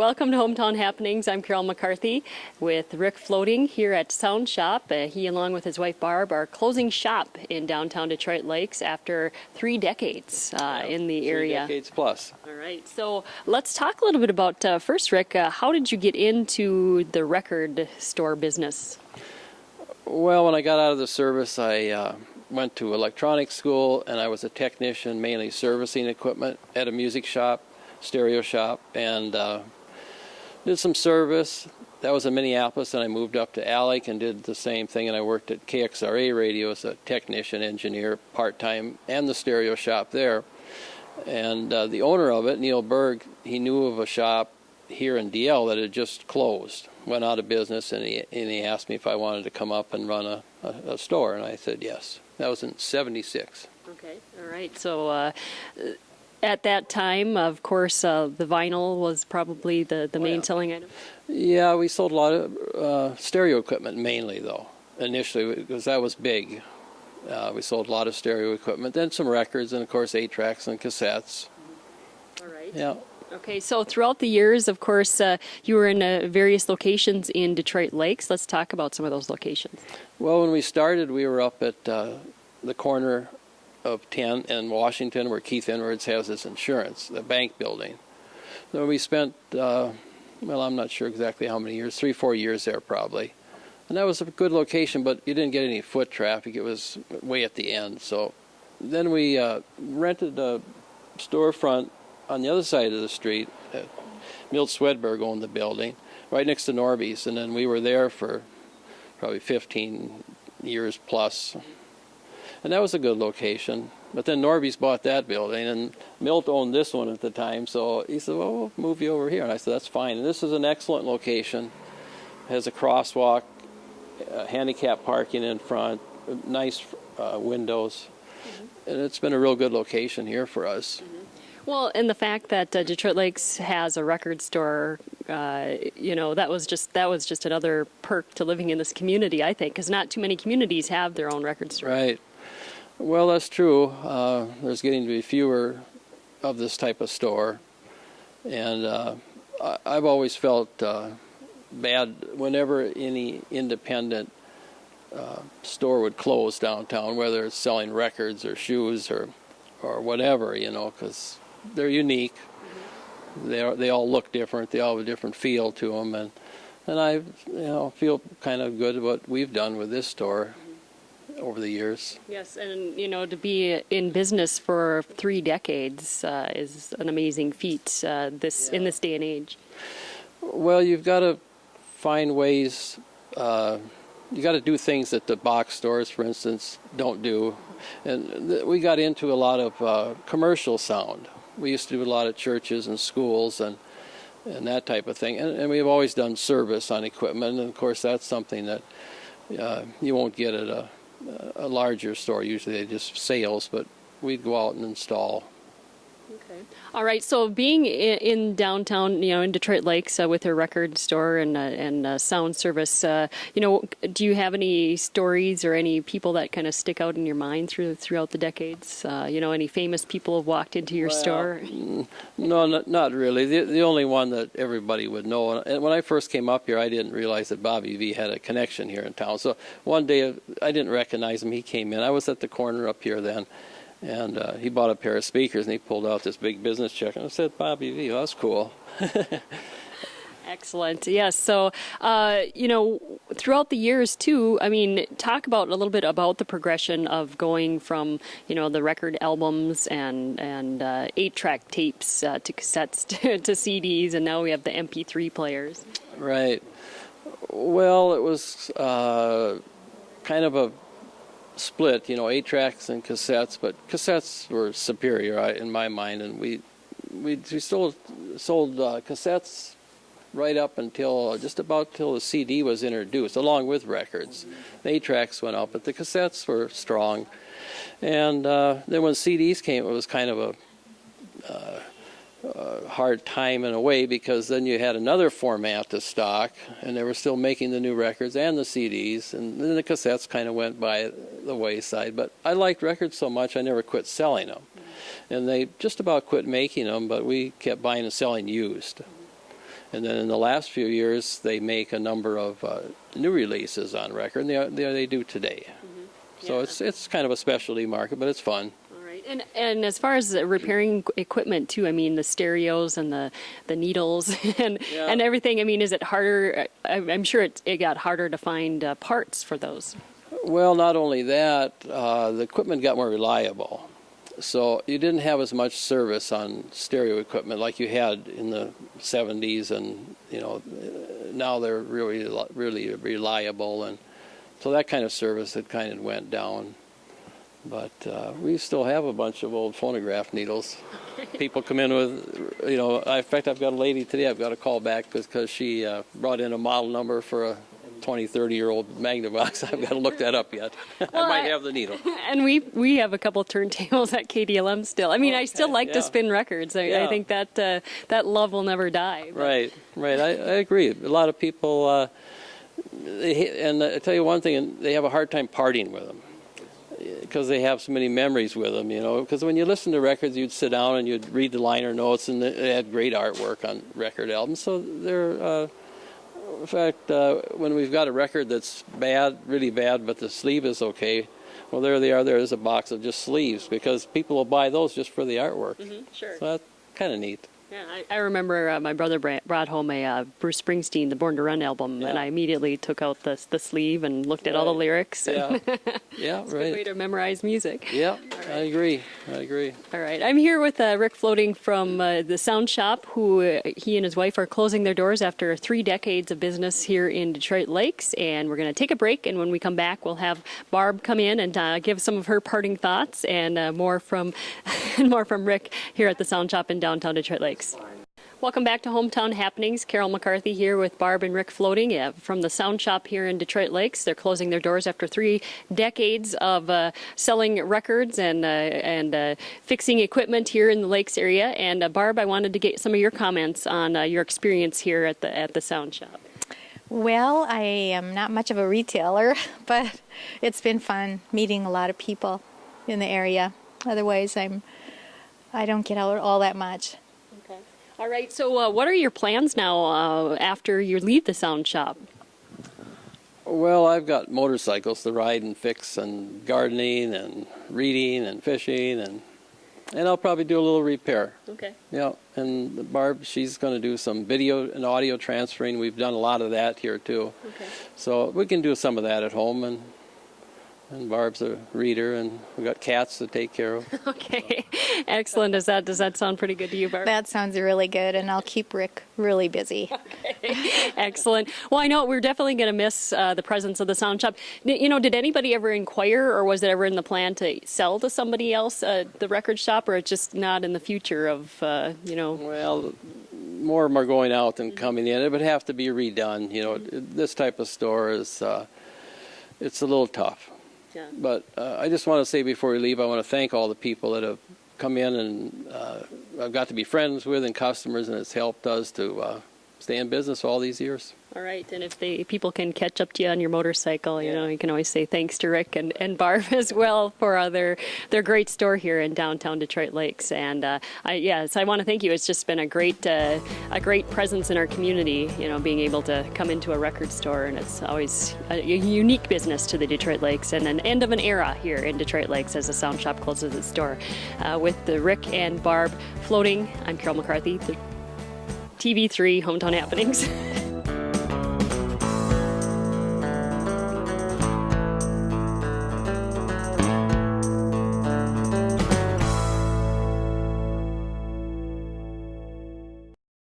welcome to Hometown Happenings. I'm Carol McCarthy with Rick Floating here at Sound Shop. He, along with his wife Barb, are closing shop in downtown Detroit Lakes after 3 decades in the area. 3 decades plus. All right, so let's talk a little bit about, first, Rick, how did you get into the record store business? Well, when I got out of the service, I went to electronics school, and I was a technician, mainly servicing equipment at a music shop, stereo shop, and did some service. That was in Minneapolis, and I moved up to Alec and did the same thing, and I worked at KXRA Radio as a technician engineer part-time and the stereo shop there. And the owner of it, Neil Berg, he knew of a shop here in DL that had just closed, went out of business, and he asked me if I wanted to come up and run a store, and I said yes. That was in '76. Okay, all right. So at that time, of course, the vinyl was probably the main selling item? Yeah, we sold a lot of stereo equipment mainly, though, initially, because that was big. We sold a lot of stereo equipment, then some records, and, of course, 8-tracks and cassettes. All right. Yeah. Okay, so throughout the years, of course, you were in various locations in Detroit Lakes. Let's talk about some of those locations. Well, when we started, we were up at the corner of 10 and Washington, where Keith Edwards has his insurance, the bank building. So we spent, well, I'm not sure exactly how many years, 3-4 years there probably. And that was a good location, but you didn't get any foot traffic. It was way at the end. So then we rented a storefront on the other side of the street. Milt Swedberg owned the building, right next to Norby's, and then we were there for probably 15 years plus. And that was a good location. But then Norby's bought that building, and Milt owned this one at the time, so he said, well, we'll move you over here. And I said, that's fine. And this is an excellent location. It has a crosswalk, handicap parking in front, nice windows. Mm-hmm. And it's been a real good location here for us. Mm-hmm. Well, and the fact that Detroit Lakes has a record store, you know, that was just another perk to living in this community, I think, because not too many communities have their own record store. Right. Well, that's true. There's getting to be fewer of this type of store, and I've always felt bad whenever any independent store would close downtown, whether it's selling records or shoes or whatever, you know, because they're unique. Mm-hmm. They all look different. They all have a different feel to them, and I feel kind of good what we've done with this store over the years. Yes, and you know, to be in business for 3 decades is an amazing feat in this day and age. Well, you've got to find ways. You got to do things that the box stores, for instance, don't do. And we got into a lot of commercial sound. We used to do a lot of churches and schools and that type of thing. And we've always done service on equipment. And, of course, that's something that you won't get at a larger store. Usually they just sales, but we'd go out and install. Okay. All right. So being in downtown, you know, in Detroit Lakes with a record store and sound service, you know, do you have any stories or any people that kind of stick out in your mind throughout the decades? You know, any famous people have walked into your store? No, not really. The only one that everybody would know. And when I first came up here, I didn't realize that Bobby V had a connection here in town. So one day I didn't recognize him. He came in. I was at the corner up here then. And he bought a pair of speakers, and he pulled out this big business check, and it said Bobby V. Well, that's cool. Excellent. Yes. So, you know, throughout the years, too, I mean, talk about a little bit about the progression of going from, you know, the record albums and 8-track tapes to cassettes to CDs, and now we have the MP3 players. Right. Well, it was kind of a split, you know, 8-tracks and cassettes, but cassettes were superior in my mind, and we sold cassettes right up until just about till the CD was introduced, along with records. The 8-tracks went up, but the cassettes were strong. And then when CDs came, it was kind of a hard time in a way, because then you had another format to stock, and they were still making the new records and the CDs, and then the cassettes kind of went by the wayside. But I liked records so much I never quit selling them. And they just about quit making them, but we kept buying and selling used. And then in the last few years, they make a number of new releases on record, and they do today. So it's kind of a specialty market, but it's fun. All right. And as far as repairing equipment too, I mean the stereos and the needles and everything. I mean, is it harder? I'm sure it got harder to find parts for those. Well, not only that, the equipment got more reliable. So you didn't have as much service on stereo equipment like you had in the 70s, and now they're really reliable, and so that kind of service had kind of went down. But we still have a bunch of old phonograph needles. People come in with, in fact, I've got a lady today I've got to call back because she brought in a model number for a 20, 30-year-old Magnavox. I've got to look that up yet. Well, I might have the needle. And we have a couple turntables at KDLM still. I mean, I still like to spin records. I think that love will never die. But. Right. I agree. A lot of people, and I tell you one thing, they have a hard time parting with them because they have so many memories with them, because when you listen to records, you'd sit down and you'd read the liner notes, and they had great artwork on record albums. So they're... in fact, when we've got a record that's bad, really bad, but the sleeve is okay, well, there they are. There's a box of just sleeves because people will buy those just for the artwork. Sure. So that's kind of neat. Yeah, I remember my brother brought home a Bruce Springsteen, the Born to Run album, and I immediately took out the sleeve and looked at all the lyrics. Yeah, It's a good way to memorize music. Yeah, right. I agree. All right, I'm here with Rick Floating from the Sound Shop, who he and his wife are closing their doors after 3 decades of business here in Detroit Lakes, and we're going to take a break, and when we come back, we'll have Barb come in and give some of her parting thoughts and more from Rick here at the Sound Shop in downtown Detroit Lakes. Welcome back to Hometown Happenings. Carol McCarthy here with Barb and Rick Floating from the Sound Shop here in Detroit Lakes. They're closing their doors after 3 decades of selling records and fixing equipment here in the Lakes area. And Barb, I wanted to get some of your comments on your experience here at the Sound Shop. Well, I am not much of a retailer, but it's been fun meeting a lot of people in the area. Otherwise, I don't get out all that much. All right, so what are your plans now after you leave the Sound Shop? Well, I've got motorcycles to ride and fix, and gardening and reading and fishing, and I'll probably do a little repair. Okay. Yeah, and Barb, she's going to do some video and audio transferring. We've done a lot of that here too. Okay. So we can do some of that at home, and Barb's a reader, and we've got cats to take care of. Okay, excellent. Does that sound pretty good to you, Barb? That sounds really good, and I'll keep Rick really busy. Okay, excellent. Well, I know we're definitely going to miss the presence of the Sound Shop. Did anybody ever inquire, or was it ever in the plan to sell to somebody else the record shop, or it's just not in the future of, Well, more of them are going out than coming in. It would have to be redone. This type of store is, it's a little tough. Yeah. But I just want to say before we leave, I want to thank all the people that have come in and I've got to be friends with and customers, and it's helped us to stay in business all these years. All right, and if people can catch up to you on your motorcycle, you can always say thanks to Rick and Barb as well for their great store here in downtown Detroit Lakes. And so I want to thank you. It's just been a great presence in our community, being able to come into a record store, and it's always a unique business to the Detroit Lakes and an end of an era here in Detroit Lakes as the Sound Shop closes its door. With the Rick and Barb Floating, I'm Carol McCarthy, TV3 Hometown Happenings.